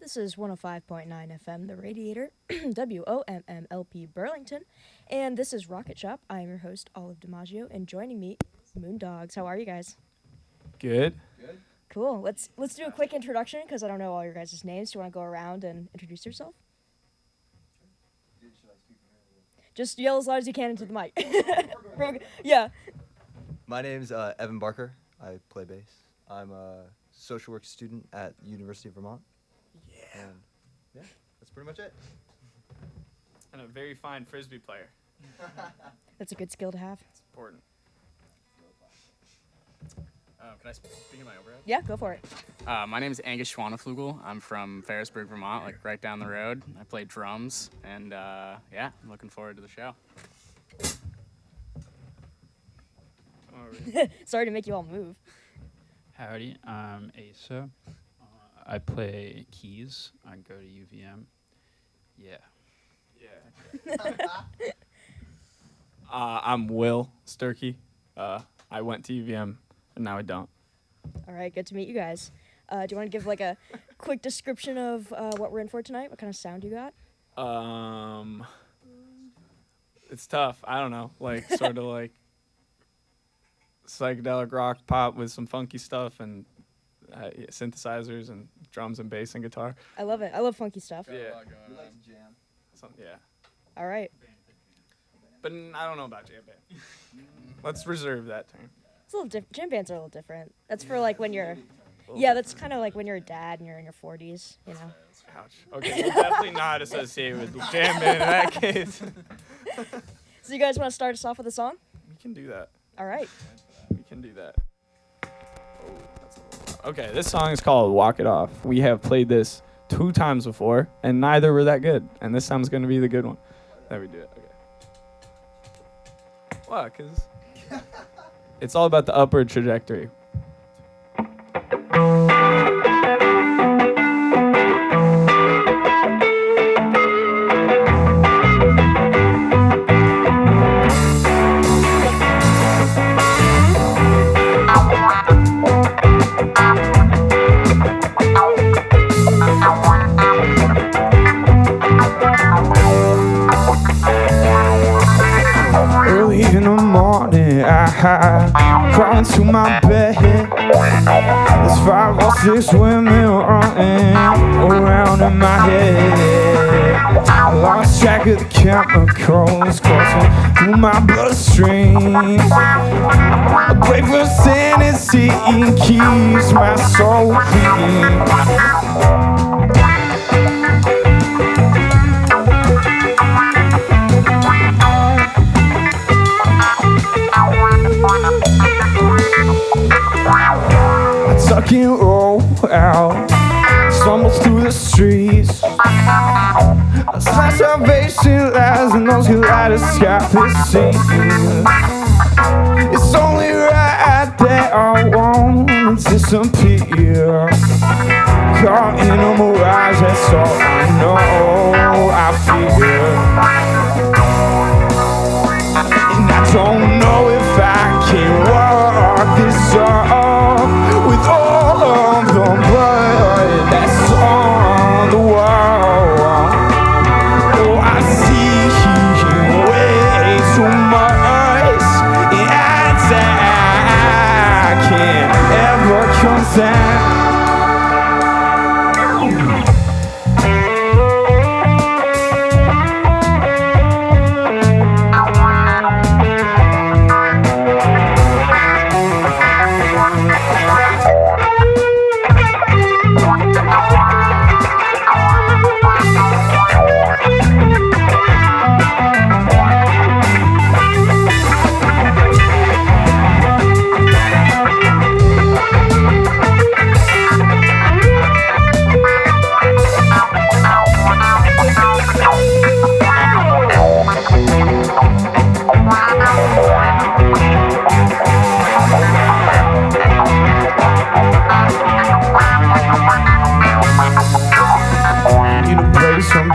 This is 105.9 FM, The Radiator, WOMMLP Burlington, and this is Rocket Shop. I am your host, Olive DiMaggio, and joining me is Moondogs. How are you guys? Good. Cool. Let's do a quick introduction because I don't know all your guys' names. Do you want to go around and introduce yourself? Just yell as loud as you can into the mic. Yeah. My name's Evan Barker. I play bass. I'm a social work student at University of Vermont. And yeah, that's pretty much it. And a very fine Frisbee player. That's a good skill to have. It's important. Can I speak in my overhead? Yeah, go for it. My name is Angus Schwaneflugel. I'm from Ferrisburg, Vermont, like right down the road. I play drums, and yeah, I'm looking forward to the show. Sorry to make you all move. Howdy, I'm Asa. I play keys. I go to UVM. Yeah. I'm Will Sturkey. I went to UVM, and now I don't. All right, good to meet you guys. Do you want to give like a quick description of what we're in for tonight? What kind of sound you got? It's tough. I don't know. Like, sort of like psychedelic rock pop with some funky stuff and synthesizers and drums and bass and guitar. I love it. I love funky stuff. Yeah. We like to jam. Yeah. All right. But I don't know about jam band. Let's reserve that term. It's a little different. Jam bands are a little different. That's for like when you're. Yeah, that's kind of like when you're a dad and you're in your 40s. You know. Ouch. Okay, we'll definitely not associate with jam band in that case. So you guys want to start us off with a song? We can do that. All right. We can do that. Okay, this song is called Walk It Off. We have played this 2 times before, and neither were that good. And this time's going to be the good one. That we do it. Okay. Well, because it's all about the upward trajectory. Early in the morning, I crawl into my bed. There's 5 or 6 women running around in my head. I lost track of the chemicals coursing through my bloodstream. A break for sanity keeps my soul clean. I tuck and roll out, stumbles through the streets. I smash salvation lies and those kaleidoscopic scenes. It's only right that I won't disappear. Caught in a mirage, that's all I know I fear. And I don't know if I can walk this off with all of the blood that's on the wall. Oh, I see way too much, and I can't ever come down.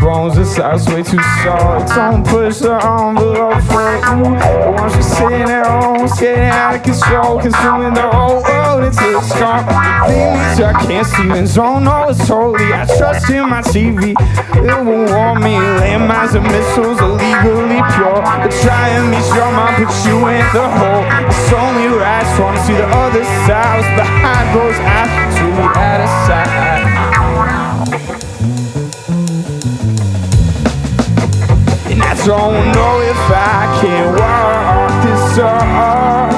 bones, this house way too soft. Don't push the envelope for you. I want you sitting at home, getting out of control, consuming the whole world until it's gone. Leave me till I can't see and don't know it's totally. I trust in my TV, it won't warn me. Landmines and missiles are legally pure. But try and be strong, I'll put you in the hole. It's only right, just wanna see the other side. What's behind those eyes, it's really out of sight. And I don't know if I can walk this off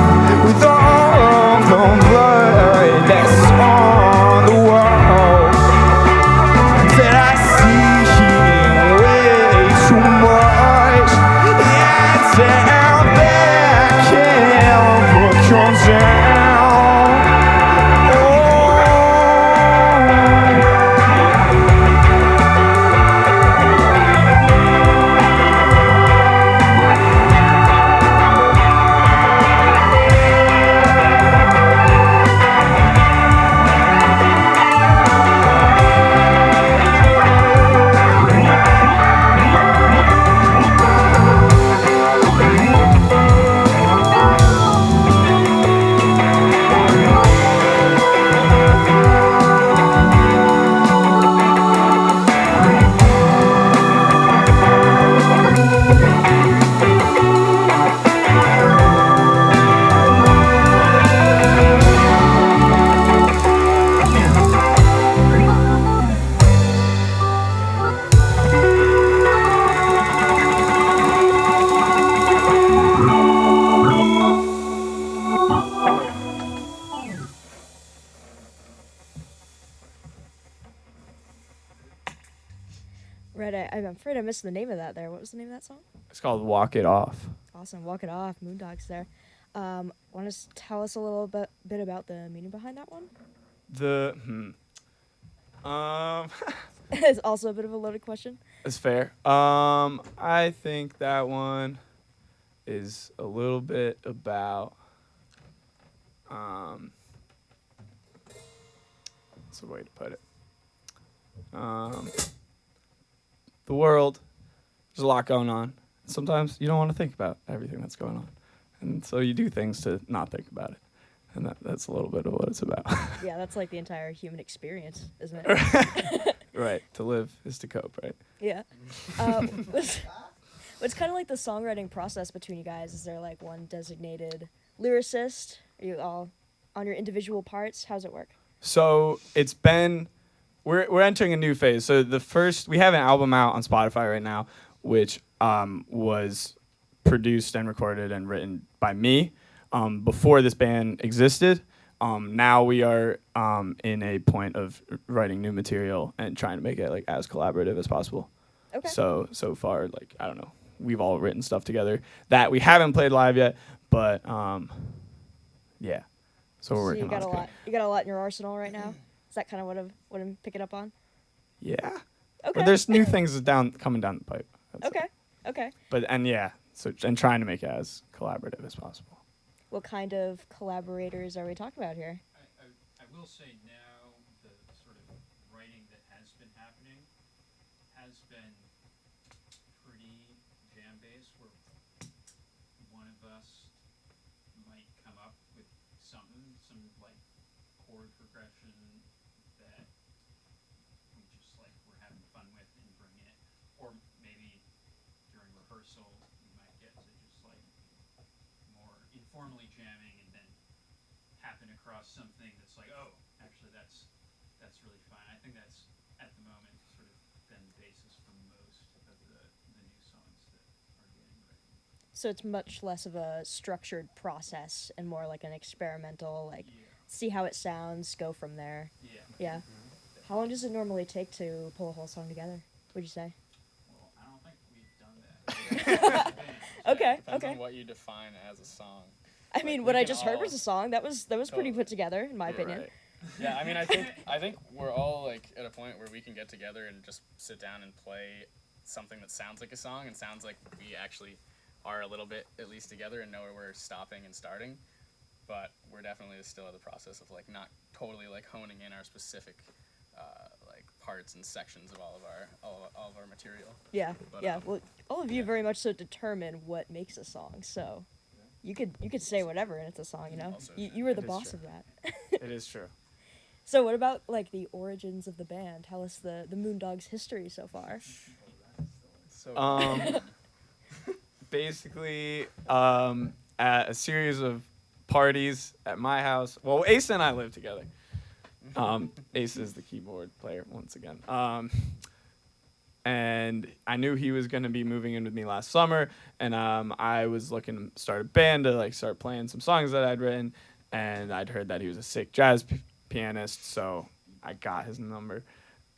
with all the blood that's on the wall. That I see way too much. Yeah, down there, I can't look on down. Oh. Right, I'm afraid I missed the name of that there. What was the name of that song? It's called Walk It Off. Awesome, Walk It Off, Moondogs there. Want to tell us a little bit about the meaning behind that one? It's also a bit of a loaded question. It's fair. I think that one is a little bit about what's the way to put it? The world, there's a lot going on. Sometimes you don't want to think about everything that's going on. And so you do things to not think about it. And that's a little bit of what it's about. Yeah, that's like the entire human experience, isn't it? Right. To live is to cope, right? Yeah. What's kind of like the songwriting process between you guys? Is there like one designated lyricist? Are you all on your individual parts? How's it work? So it's been, we're entering a new phase. So we have an album out on Spotify right now, which was produced and recorded and written by me before this band existed. Now we are in a point of writing new material and trying to make it like as collaborative as possible. Okay. So far, like, I don't know, we've all written stuff together that we haven't played live yet, but yeah. So we're working on it. You got a lot in your arsenal right now. Is that kind of what I'm picking up on? Yeah. Okay. But there's new things coming down the pipe. Okay. But and trying to make it as collaborative as possible. What kind of collaborators are we talking about here? I will say now the sort of writing that has been happening has been pretty jam-based, where one of us might come up with some like chord progression that we just like we're having fun with and bring it, or maybe during rehearsal we might get to just like more informally jamming and then happen across something that's like, oh, actually that's really fun. I think that's at the moment sort of been the basis for most of the new songs that are getting written. So it's much less of a structured process and more like an experimental, like see how it sounds, go from there. Yeah. How long does it normally take to pull a whole song together, would you say? Well, I don't think we've done that. Okay. Depends on what you define as a song. I mean, Like, what we I can just heard all- was a song. That was pretty Totally. put together, in my You're opinion. right. Yeah, I mean, I think we're all like at a point where we can get together and just sit down and play something that sounds like a song and sounds like we actually are a little bit at least together and know where we're stopping and starting. But we're definitely still in the process of like not totally like honing in our specific like parts and sections of all of our material. Yeah, But, yeah. Well, all of you very much so determine what makes a song. So you could say whatever and it's a song. You know, Also you were the It is boss true. of that. It is true. So what about like the origins of the band? Tell us the Moondogs history so far. So basically, at a series of parties at my house. Well, Ace and I live together. Ace is the keyboard player once again. And I knew he was going to be moving in with me last summer, and I was looking to start a band to like start playing some songs that I'd written, and I'd heard that he was a sick jazz pianist, so I got his number.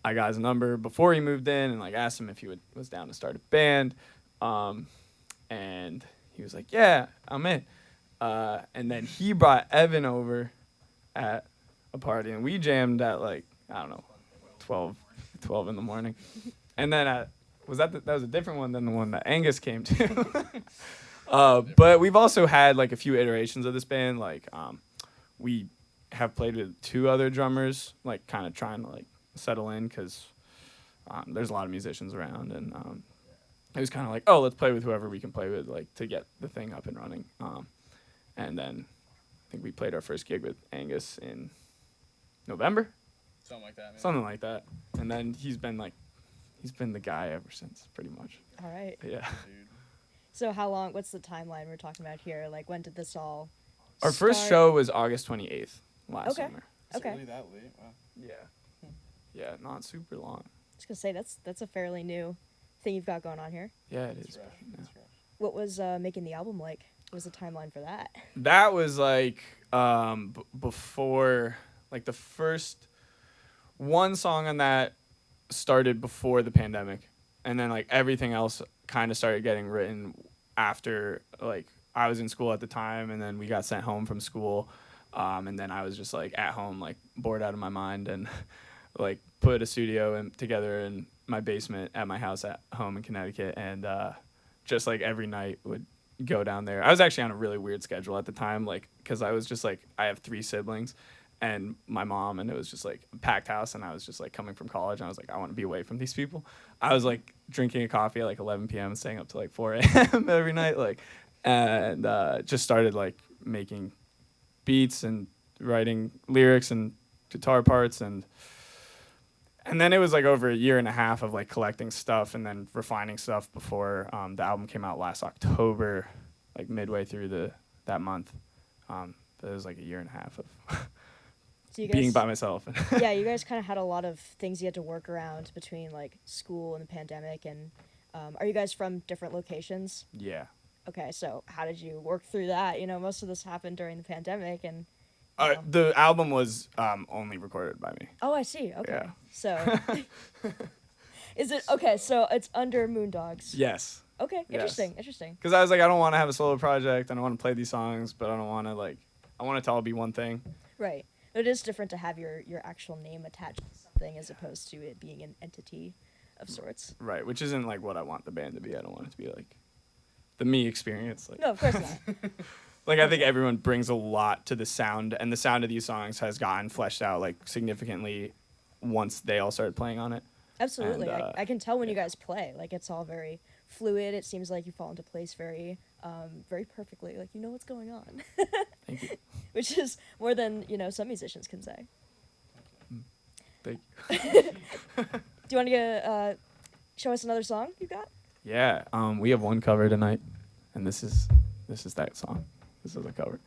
I got his number before he moved in, and like asked him if he was down to start a band, and he was like, "Yeah, I'm in." And then he brought Evan over at a party, and we jammed at like, I don't know, 12 in the morning. And then that was a different one than the one that Angus came to. But we've also had like a few iterations of this band. Like we have played with 2 other drummers, like kind of trying to like settle in because there's a lot of musicians around, and it was kind of like, oh, let's play with whoever we can play with, like to get the thing up and running. And then I think we played our first gig with Angus in November, Something like that. Maybe. something like that. And then he's been the guy ever since, pretty much. All right. Yeah. Dude. So how long? What's the timeline we're talking about here? Like when did this all? Our first start? show was August 28th last Okay. summer. Is it Okay. really that late? Wow. Yeah. Yeah, not super long. I was gonna say that's a fairly new thing you've got going on here. Yeah, it It's is. rough. Yeah. It's rough. What was making the album like? What was the timeline for that? That was like before, like the first one song on that started before the pandemic, and then like everything else kind of started getting written after. Like I was in school at the time, and then we got sent home from school, and then I was just like at home, like bored out of my mind, and like put a studio together in my basement at my house at home in Connecticut, and just like every night would go down there. I was actually on a really weird schedule at the time, like because I was just like, I have 3 siblings and my mom, and it was just like a packed house, and I was just like coming from college, and I was like, I want to be away from these people. I was like drinking a coffee at like 11 p.m. and staying up to like 4 a.m. every night, like, and just started like making beats and writing lyrics and guitar parts, and then it was like over a year and a half of like collecting stuff and then refining stuff before the album came out last October, like midway through that month. But it was like a year and a half of So you being guys, by myself. yeah, you guys kind of had a lot of things you had to work around between like school and the pandemic. And are you guys from different locations? Yeah. Okay, so how did you work through that? You know, most of this happened during the pandemic, and The album was only recorded by me. oh, I see. Okay, Yeah. so is it okay? So it's under Moondogs. Yes. Okay, Yes. interesting. Because I was like, I don't want to have a solo project. I don't want to play these songs, but I don't want to like, I want it to all be one thing. Right. It is different to have your actual name attached to something as opposed to it being an entity of sorts. Right. Which isn't like what I want the band to be. I don't want it to be like the me experience. Like, No, of course not. like I think everyone brings a lot to the sound, and the sound of these songs has gotten fleshed out like significantly once they all started playing on it. Absolutely. And, I can tell when you guys play. Like, it's all very fluid. It seems like you fall into place very perfectly. Like, you know what's going on. Thank you. Which is more than, you know, some musicians can say. Thank Do you want to show us another song you got? Yeah. We have one cover tonight, and this is that song. This is a cover.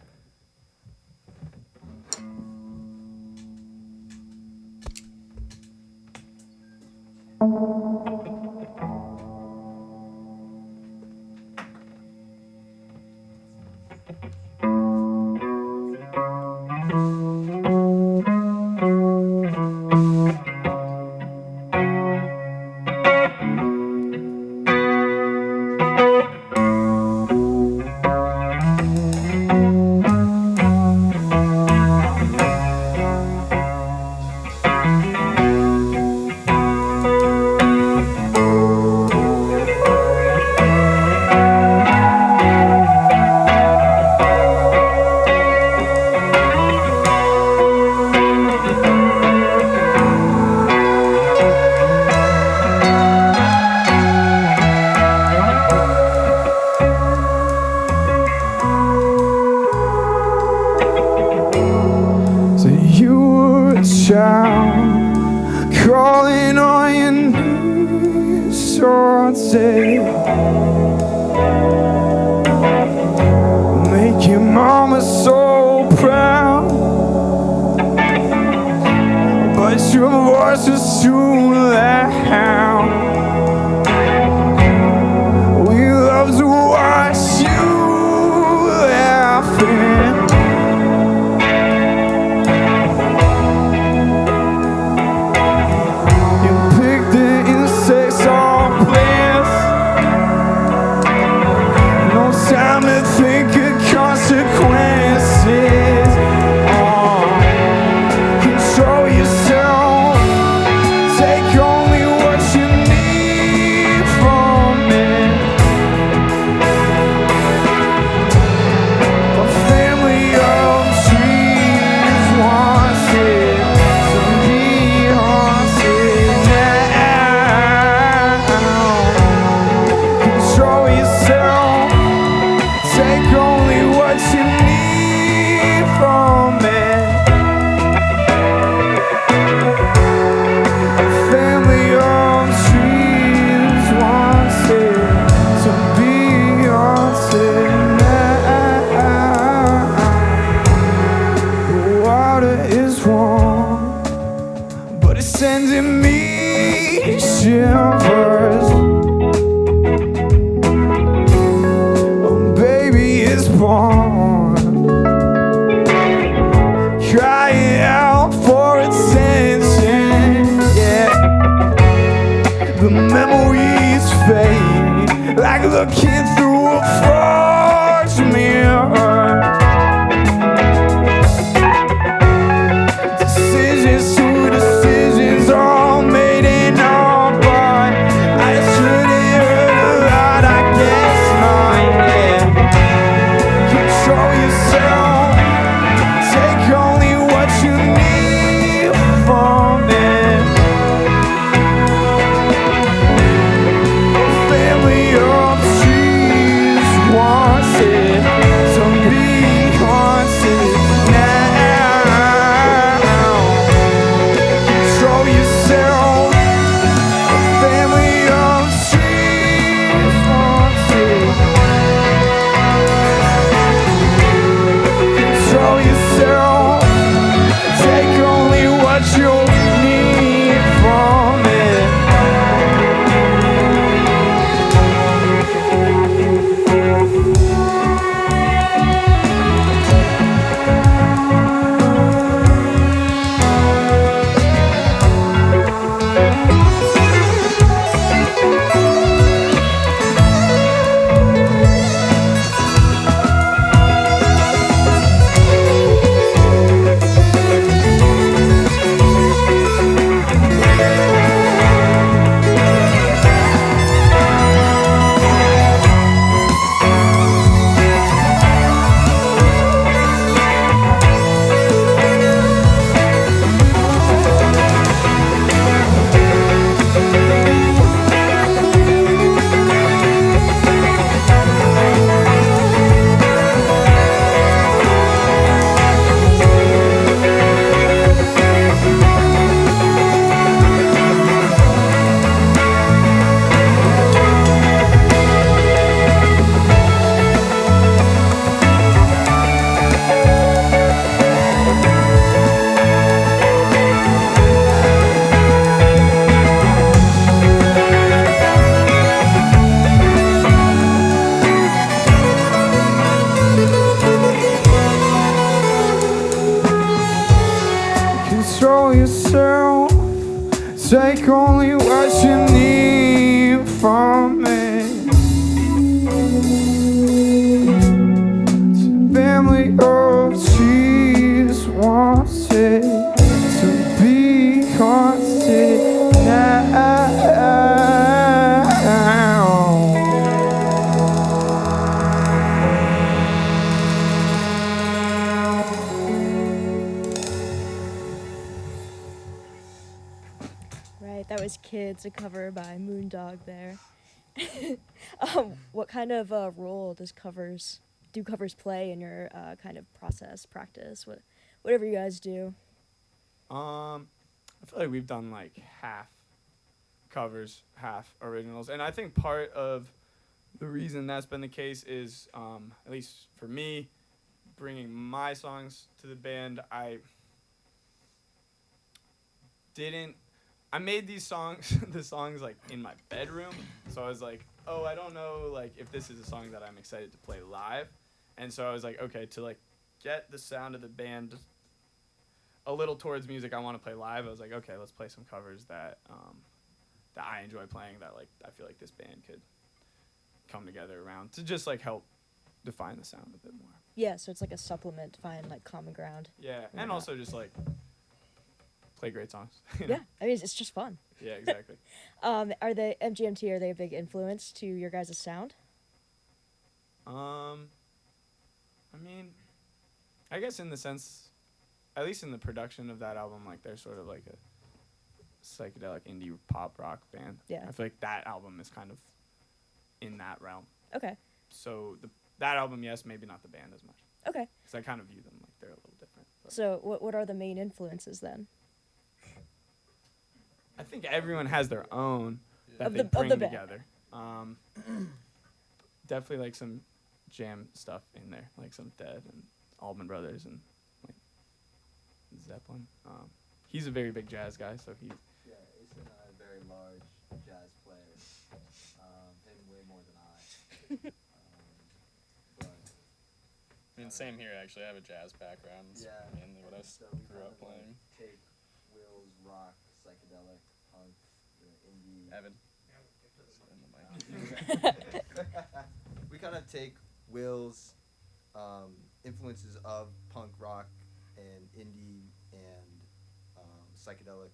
wants it. Make your mama so proud, but your voice is too loud. We love to watch you laughing. You pick the insects off plants. No time to think of consequences. Control yourself. Take only what you need from it. A family of trees wants it to be haunted now. Control yourself. Take only what you need from it. A family of trees wants it to be haunted now. The water is warm, but it's sending me shivers. A baby is born, crying out for attention. Yeah, the memories fade like looking through a forged mirror. Decisions all made in our part. I should have heard a lot, I guess not. Yeah. Control yourself. Take only what you need from it. A family of trees wants it to be haunted now. Control yourself. A family of trees wants it. Control yourself. Take only what you need from it. Control yourself. Take only what you need from it. Family of trees wants it to be haunted now. Right, that was Kids, a cover by Moondog there. What kind of role do covers play in your kind of practice, whatever you guys do? I feel like we've done like half covers, half originals. And I think part of the reason that's been the case is, at least for me, bringing my songs to the band, I made these songs, the songs like in my bedroom. So I was like, oh, I don't know like if this is a song that I'm excited to play live. And so I was like, okay, to like get the sound of the band a little towards music I want to play live, I was like, okay, let's play some covers that I enjoy playing, that like I feel like this band could come together around to just like help define the sound a bit more. Yeah, so it's like a supplement to find like common ground. Yeah, Yeah. and also just like play great songs. you know? Yeah, I mean it's just fun. Yeah, exactly. Are they MGMT? Are they a big influence to your guys' sound? I mean, I guess in the sense, at least in the production of that album, like they're sort of like a psychedelic indie pop rock band. Yeah. I feel like that album is kind of in that realm. Okay. So that album, yes, maybe not the band as much, Okay. because I kind of view them like they're a little different. But So what are the main influences then? I think everyone has their own that Of they the- of bring the band. together. Definitely like some jam stuff in there, like some Dead and Allman Brothers and like Zeppelin. He's a very big jazz guy, so he. Yeah, Ace and I are very large jazz players. Him way more than I. But I mean, same here actually. I have a jazz background. It's yeah, mainly what I so we grew kind up of, like, playing. take Will's rock, psychedelic, punk, the indie. Evan. In the mic. We kind of take Will's influences of punk rock and indie and psychedelic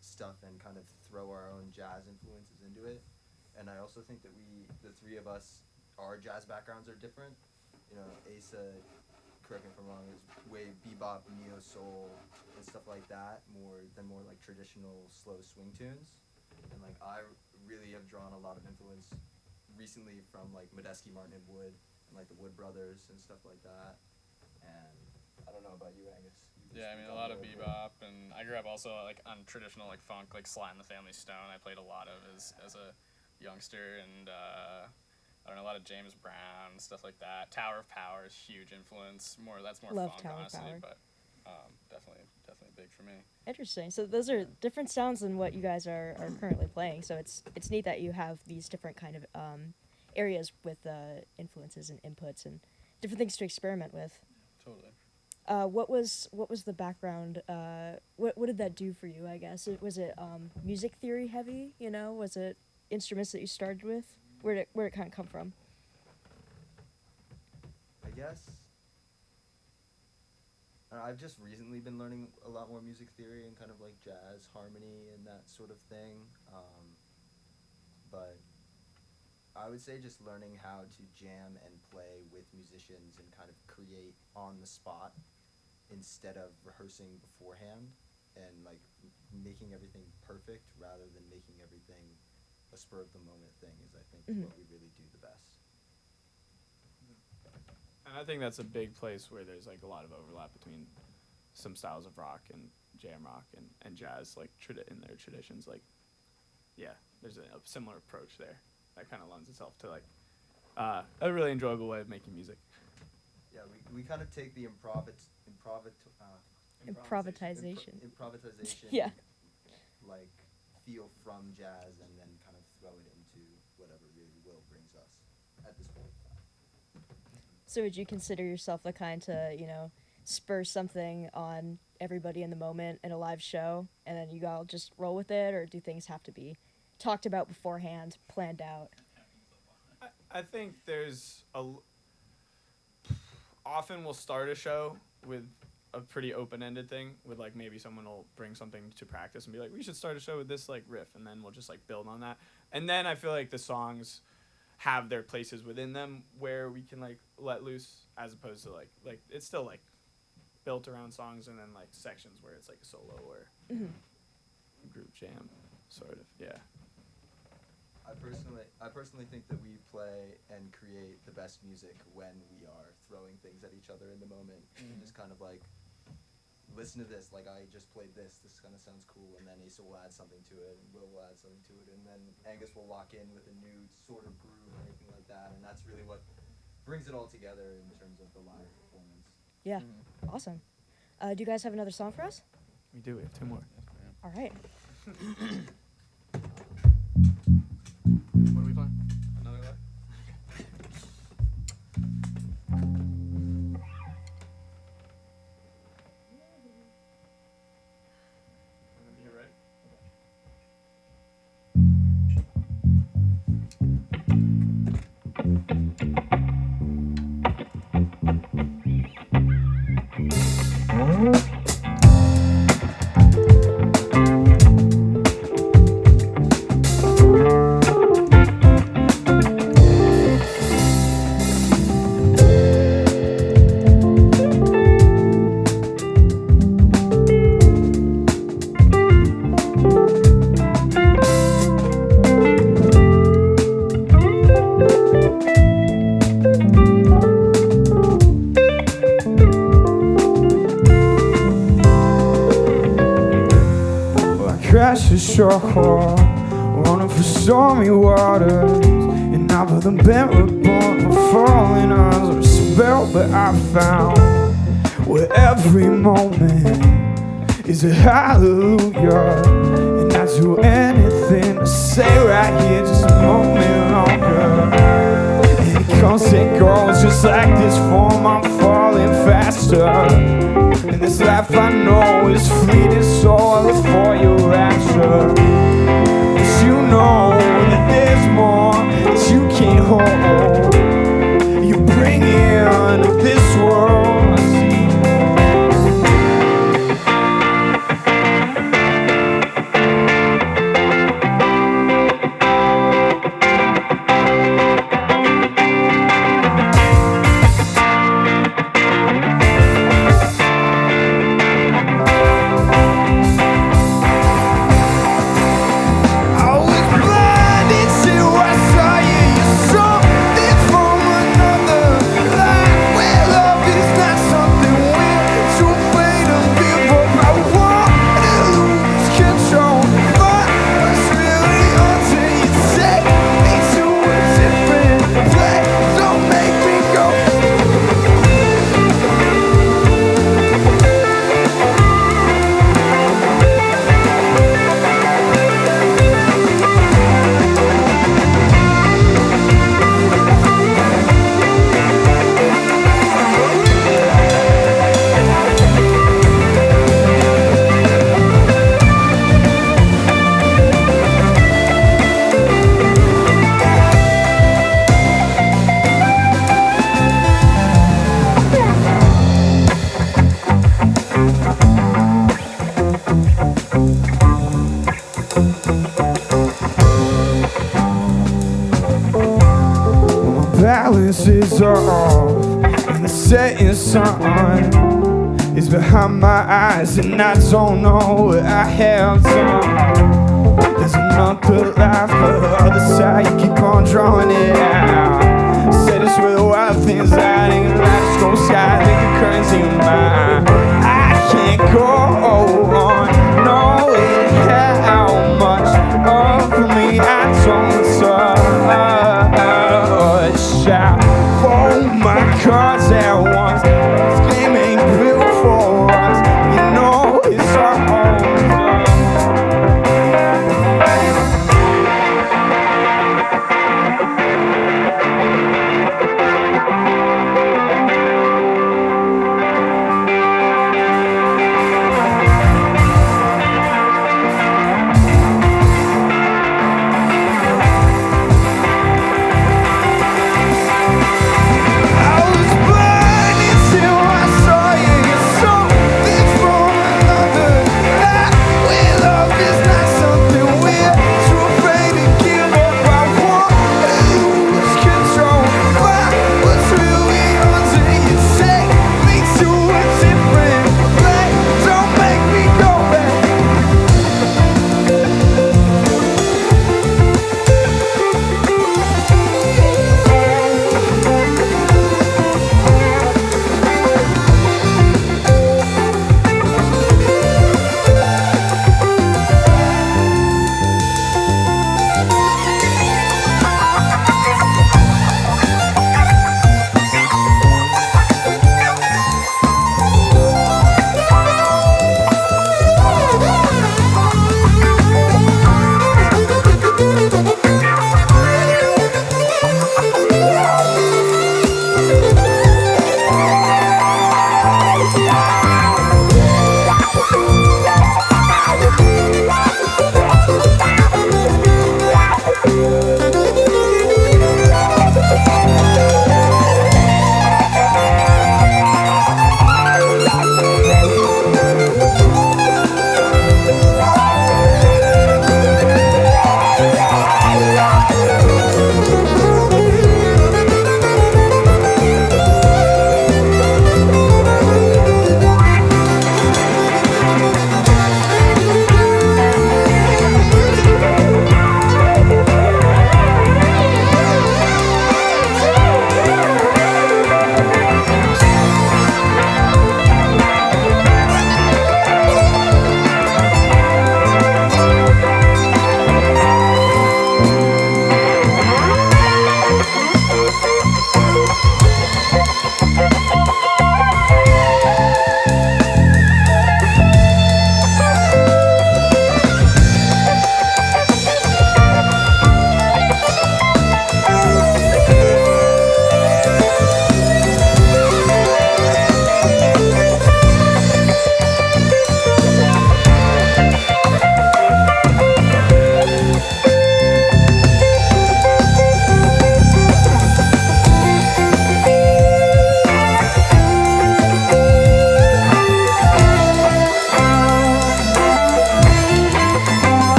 stuff and kind of throw our own jazz influences into it. And I also think that the three of us, our jazz backgrounds are different. You know, Asa, correct me if I'm wrong, is way bebop, neo soul, and stuff like that, more like traditional slow swing tunes. And like I really have drawn a lot of influence recently from like Medeski, Martin and Wood, and like the Wood Brothers and stuff like that. And I don't know about you, Angus. Yeah, I mean a lot of bebop, and I grew up also like on traditional like funk, like Sly and the Family Stone. I played a lot of as a youngster, and I don't know, a lot of James Brown, stuff like that. Tower of Power is huge influence. That's more Love funk, Tower of honestly, Power. but definitely big for me. Interesting. So those are different sounds than what you guys are currently playing. So it's neat that you have these different kind of areas with influences and inputs and different things to experiment with. Totally. What was the background? What did that do for you? I guess was it music theory heavy? You know, was it instruments that you started with? Where did it kind of come from? I guess I've just recently been learning a lot more music theory and kind of like jazz harmony and that sort of thing. But I would say just learning how to jam and play with musicians and kind of create on the spot instead of rehearsing beforehand and like making everything perfect rather than making everything a spur of the moment thing is I think what we really do the best. And I think that's a big place where there's like a lot of overlap between some styles of rock and jam rock and jazz, like in their traditions. Like, yeah, there's a similar approach there that kind of lends itself to like a really enjoyable way of making music. Yeah, we kind of take the Improvisation. improvisation Yeah. like feel from jazz and then kind of throw it into whatever really Will brings us at this point in time. So would you consider yourself the kind to, you know, spur something on everybody in the moment in a live show and then you all just roll with it, or do things have to be talked about beforehand, planned out? I think there's often we'll start a show with a pretty open-ended thing with like maybe someone will bring something to practice and be like, we should start a show with this like riff, and then we'll just like build on that. And then I feel like the songs have their places within them where we can like let loose, as opposed to like it's still like built around songs and then like sections where it's like a solo or group jam sort of. Yeah. I personally think that we play and create the best music when we are throwing things at each other in the moment and just kind of like listen to this, like I just played this kind of sounds cool, and then Asa will add something to it, and Will add something to it, and then Angus will lock in with a new sort of groove or anything like that, and that's really what brings it all together in terms of the live performance. Yeah. Awesome. Do you guys have another song for us? We do. We have 2 more. All right. What are we playing? Another live? Whenever you're ready. Crash ashore, running for stormy waters, and I with a bearable falling arms or a spell that I found, where every moment is a hallelujah, and I'd do anything to stay right here just a moment longer. And it comes and goes just like this form, I'm falling faster. And this life I know is fleeting, so I look for your rapture. But you know that there's more that you can't hold. You bring in this world, I see. Balance is off, and the setting sun is behind my eyes, and I don't know what I have done. There's another life on the other side, you keep on drawing it out. Said it's where the wild things hiding, and lights go sky, like the currency of mine. I can't go on, knowing how much of me I don't touch. Shout, hold my cards at once. This game ain't built for us. You know it's our own.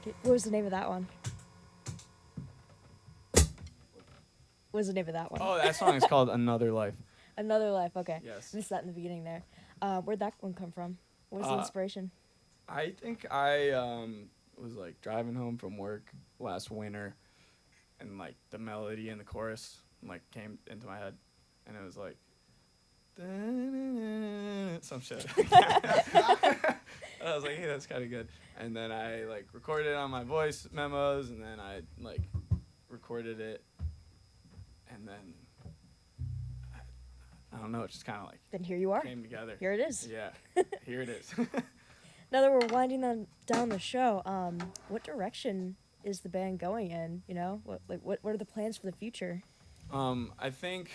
like it. What was the name of that one? What was the name of that one? Oh, that song is called Another Life. Another Life. Okay. Yes. Missed that in the beginning there. Where'd that one come from? What was the inspiration? I think I was like driving home from work last winter, and like the melody and the chorus like came into my head, and it was like some shit. I was like, hey, that's kind of good. And then I like recorded it on my voice memos, and then I like recorded it, and then I don't know, it just kind of like Then here you are. came together. Here it is. Yeah, here it is. Now that we're winding down the show, what direction is the band going in? You know, what are the plans for the future? I think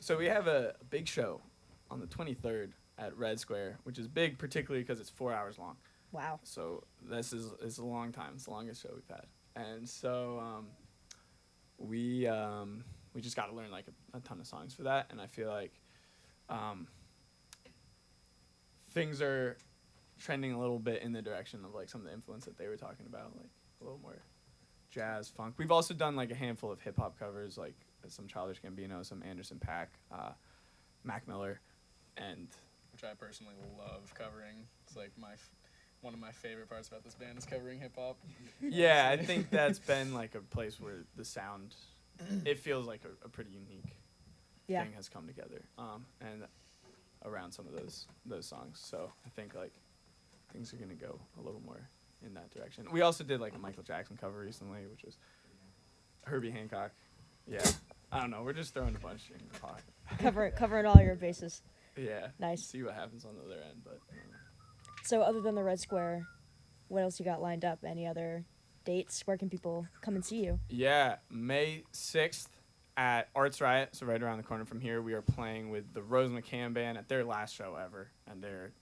so. We have a big show on the 23rd at Red Square, which is big, particularly because it's 4 hours long. Wow. So this is a long time. It's the longest show we've had, and so we just got to learn like a ton of songs for that. And I feel like things are trending a little bit in the direction of like some of the influence that they were talking about, like a little more jazz, funk. We've also done like a handful of hip hop covers, like some Childish Gambino, some Anderson .Paak, Mac Miller, and Which I personally love covering. It's like one of my favorite parts about this band is covering hip hop. yeah, I think that's been like a place where the sound, it feels like a pretty unique Yeah. thing has come together, and around some of those songs. So I think like things are gonna go a little more in that direction. We also did like a Michael Jackson cover recently, which was Herbie Hancock. Yeah, I don't know. We're just throwing a bunch in the pot. Covering all your bases. Yeah. Nice. See what happens on the other end, but. So other than the Red Square, what else you got lined up? Any other dates? Where can people come and see you? Yeah, May 6th at Arts Riot, so right around the corner from here, we are playing with the Rose McCann Band at their last show ever, and they're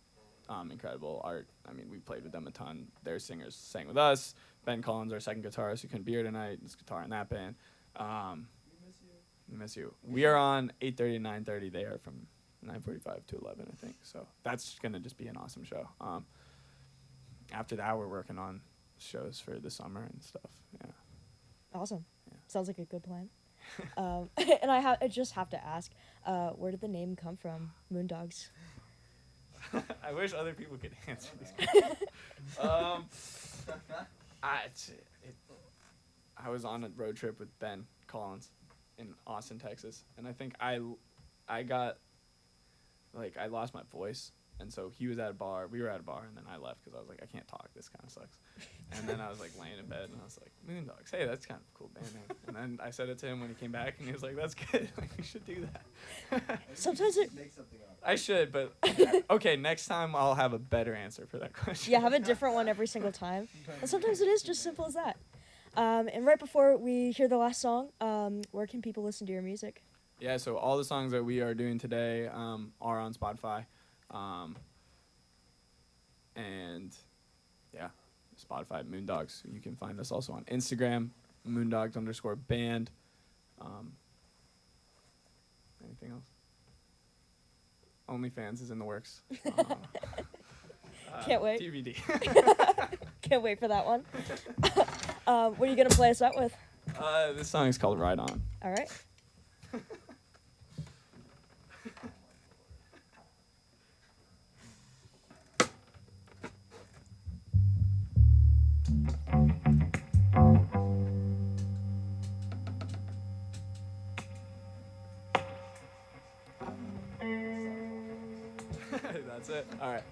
incredible art. I mean, we played with them a ton. Their singers sang with us. Ben Collins, our second guitarist, who couldn't be here tonight, is guitar in that band. We miss you. We are on 8:30 and 9:30. They are from 9:45 to 11, I think. So that's gonna just be an awesome show. After that, we're working on shows for the summer and stuff. Yeah. Awesome. Yeah. Sounds like a good plan. And I just have to ask, where did the name come from, Moondogs? I wish other people could answer these questions. I was on a road trip with Ben Collins in Austin, Texas, and I think I lost my voice, and so he was at a bar, we were at a bar, and then I left because I was like, I can't talk, this kind of sucks. And then I was like laying in bed, and I was like, Moondogs, hey, that's kind of a cool band name. And then I said it to him when he came back, and he was like, that's good, like, we should do that. Sometimes it... Make something up. I should, but okay, next time I'll have a better answer for that question. Yeah, have a different one every single time. And sometimes it is just simple as that. And right before we hear the last song, where can people listen to your music? Yeah, so all the songs that we are doing today are on Spotify. And yeah, Spotify, Moondogs. You can find us also on Instagram, Moondogs_band. Anything else? OnlyFans is in the works. Can't wait. DVD. Can't wait for that one. What are you going to play us out with? This song is called Ride On. All right. That's it. All right.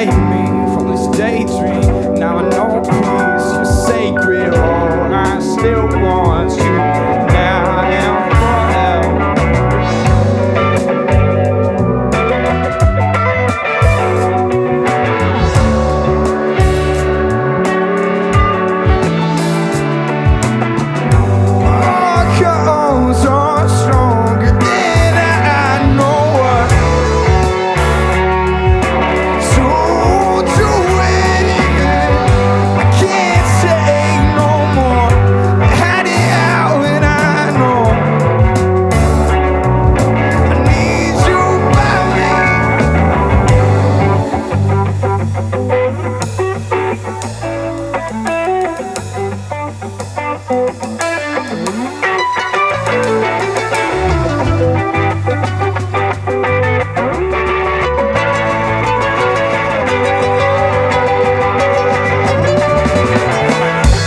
save me from this daydream. Now I know peace, you're sacred. Oh, I still want you now and forever. Cause I'm stronger than I know what. So do it. I can't take no more. Had it out and I know I need you by me.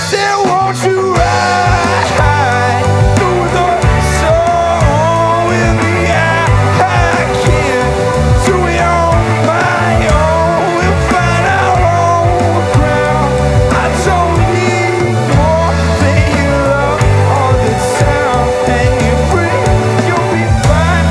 Say, won't you ride through the storm with me? I can't do it on my own. We'll find our own ground. I don't need more than your love all the time. Hanging free, you'll be fine.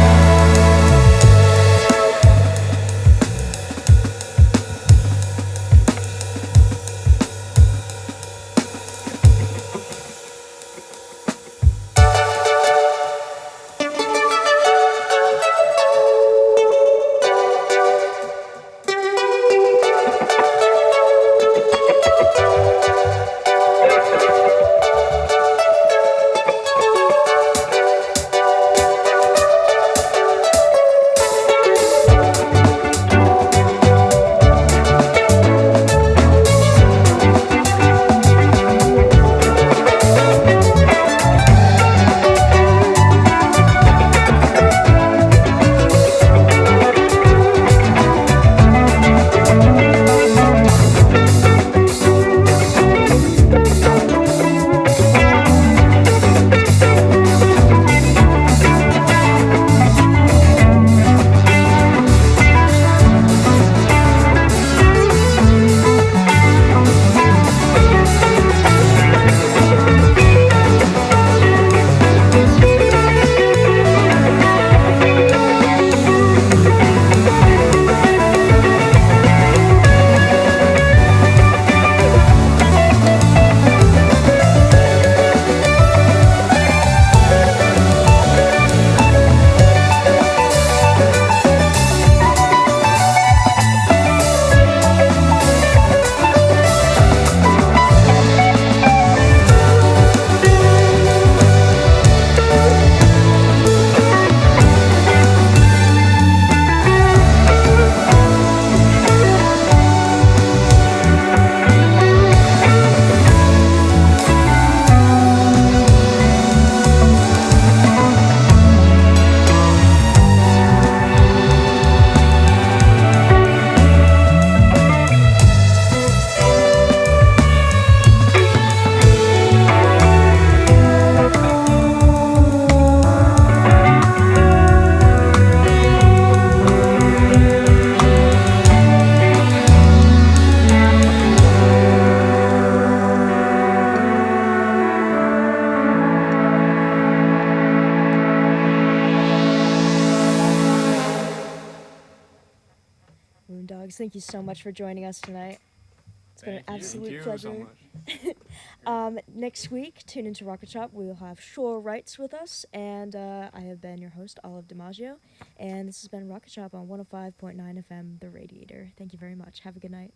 Moondogs, thank you so much for joining us tonight. It's been an Thank you. absolute Thank you so pleasure. much. Next week, tune into Rocket Shop. We will have Shore Wrights with us, and I have been your host, Olive DiMaggio, and this has been Rocket Shop on 105.9 FM, The Radiator. Thank you very much. Have a good night.